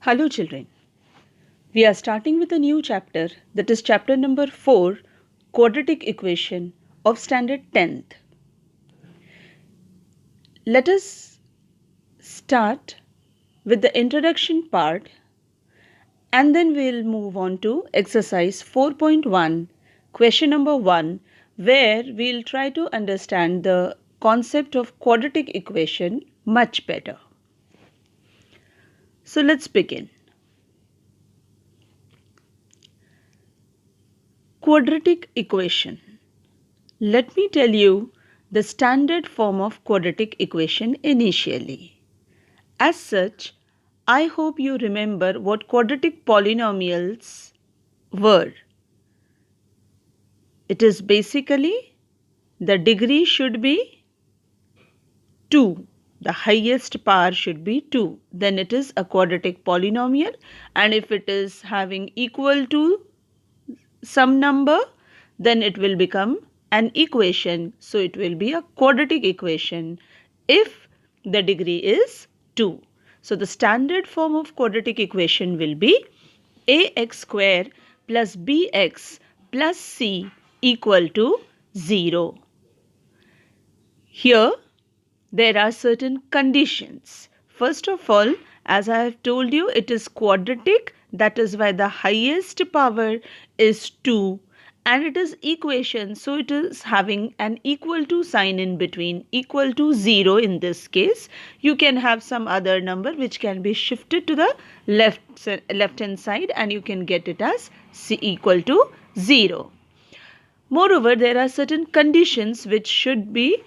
Hello children. We are starting with a new chapter, that is chapter number 4, quadratic equation of standard 10th. Let us start with the introduction part and then we'll move on to exercise 4.1, question number 1, where we'll try to understand the concept of quadratic equation much better. So let's begin. Quadratic equation. Let me tell you the standard form of quadratic equation initially. As such, I hope you remember what quadratic polynomials were. It is basically the degree should be 2. The highest power should be 2. Then it is a quadratic polynomial, and if it is having equal to some number, then it will become an equation. So it will be a quadratic equation if the degree is 2. So the standard form of quadratic equation will be ax square plus bx plus c equal to 0. Here there are certain conditions. First of all, as I have told you, it is quadratic, that is why the highest power is 2, and it is equation, so it is having an equal to sign in between, equal to 0 in this case. You can have some other number which can be shifted to the left hand side and you can get it as c equal to 0. Moreover, there are certain conditions which should be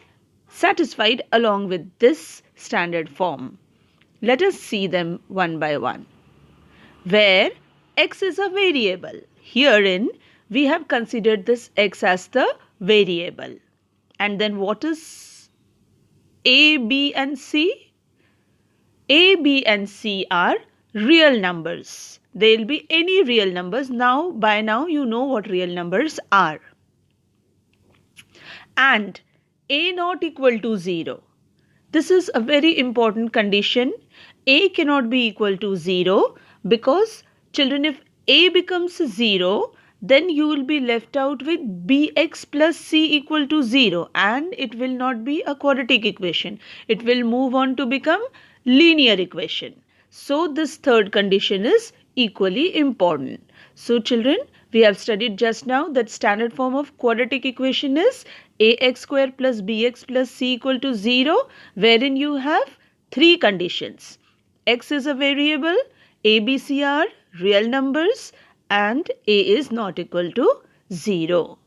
satisfied along with this standard form. Let us see them one by one. Where x is a variable. Herein, we have considered this x as the variable. And then what is a, b and c? A, b and c are real numbers. They will be any real numbers. By now you know what real numbers are. And a not equal to 0. This is a very important condition. A cannot be equal to 0 because children, if a becomes 0, then you will be left out with bx plus c equal to 0 and it will not be a quadratic equation. It will move on to become linear equation. So this third condition is equally important. So children, we have studied just now that standard form of quadratic equation is ax square plus bx plus c equal to 0, wherein you have three conditions. X is a variable, a, b, c are real numbers and a is not equal to 0.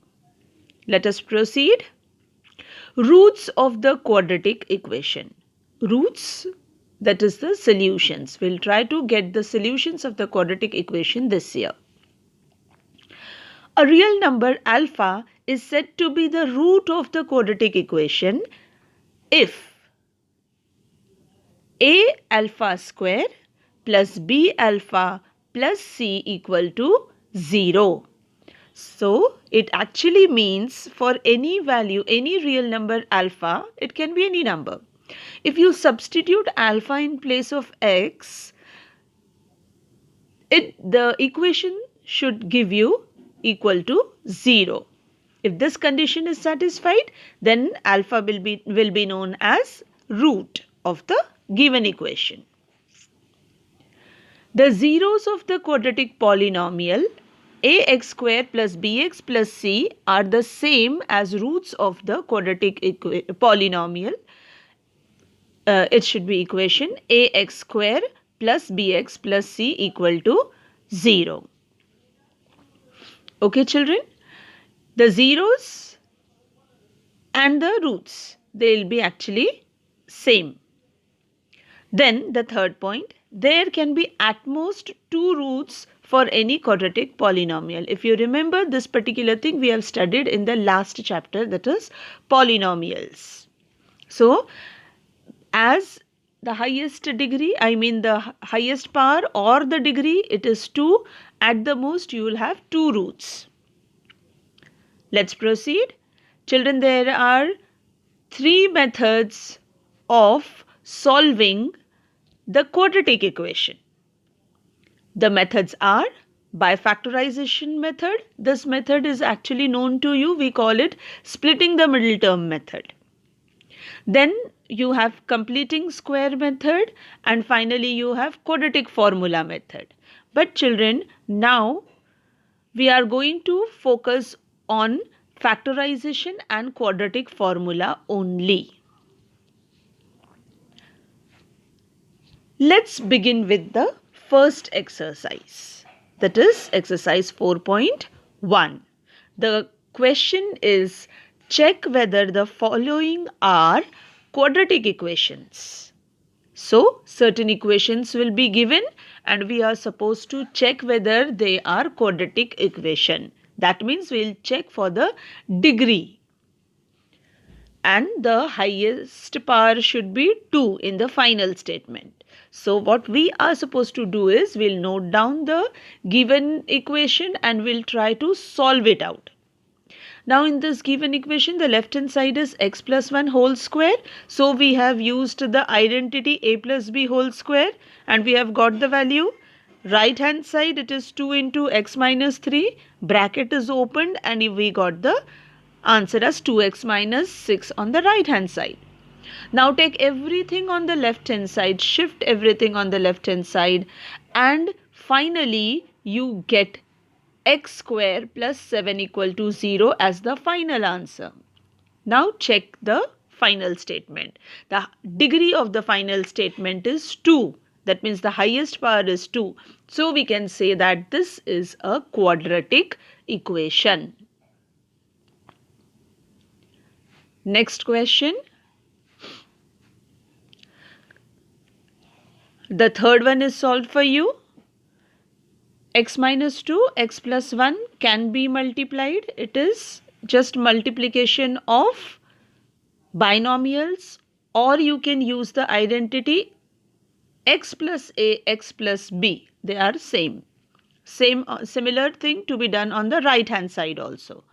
Let us proceed. Roots of the quadratic equation. Roots, that is the solutions. We'll try to get the solutions of the quadratic equation this year. A real number alpha is said to be the root of the quadratic equation if a alpha square plus b alpha plus c equal to 0. So, it actually means for any value, any real number alpha, it can be any number. If you substitute alpha in place of x, the equation should give you equal to 0. If this condition is satisfied, then alpha will be known as root of the given equation. The zeros of the quadratic polynomial ax square plus bx plus c are the same as roots of the quadratic polynomial. It should be equation ax square plus bx plus c equal to 0. Okay children, the zeros and the roots, they will be actually same. Then the third point, there can be at most 2 roots for any quadratic polynomial. If you remember, this particular thing we have studied in the last chapter, that is polynomials. So, as the highest degree, the highest power or the degree, it is 2. At the most, you will have 2 roots. Let's proceed. Children, there are 3 methods of solving the quadratic equation. The methods are by factorization method. This method is actually known to you. We call it splitting the middle term method. Then you have completing square method, and finally you have quadratic formula method. But children, now we are going to focus on factorization and quadratic formula only. Let's begin with the first exercise, that is exercise 4.1. The question is, check whether the following are quadratic equations. So, certain equations will be given and we are supposed to check whether they are quadratic equation. That means we will check for the degree. And the highest power should be 2 in the final statement. So what we are supposed to do is we'll note down the given equation and we'll try to solve it out. Now in this given equation, the left hand side is x plus 1 whole square. So we have used the identity a plus b whole square and we have got the value. Right hand side, it is 2 into x minus 3. Bracket is opened and we got the answer as 2x minus 6 on the right hand side. Now take everything on the left hand side, shift everything on the left hand side, and finally you get x square plus 7 equal to 0 as the final answer. Now check the final statement. The degree of the final statement is 2. That means the highest power is 2. So we can say that this is a quadratic equation. Next question. The third one is solved for you. X minus 2, x plus 1 can be multiplied. It is just multiplication of binomials, or you can use the identity x plus a, x plus b. They are same. Similar thing to be done on the right hand side also.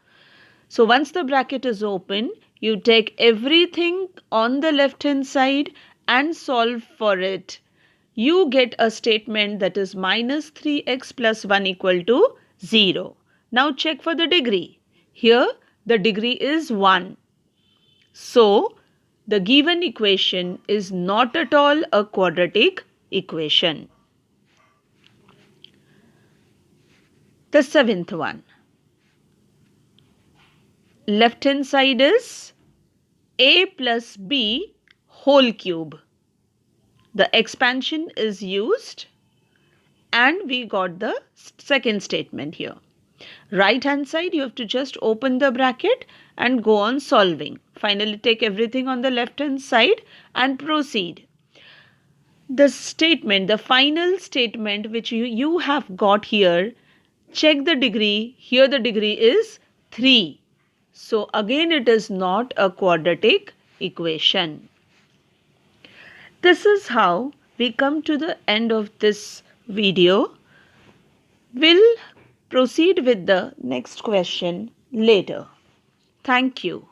So once the bracket is open, you take everything on the left hand side and solve for it. You get a statement that is minus 3x plus 1 equal to 0. Now check for the degree. Here the degree is 1. So the given equation is not at all a quadratic equation. The seventh one. Left hand side is a plus b whole cube. The expansion is used and we got the second statement here. Right hand side, you have to just open the bracket and go on solving. Finally take everything on the left hand side and proceed. The statement, the final statement which you have got here, check the degree. Here the degree is 3. So again it is not a quadratic equation. This is how we come to the end of this video. We'll proceed with the next question later. Thank you.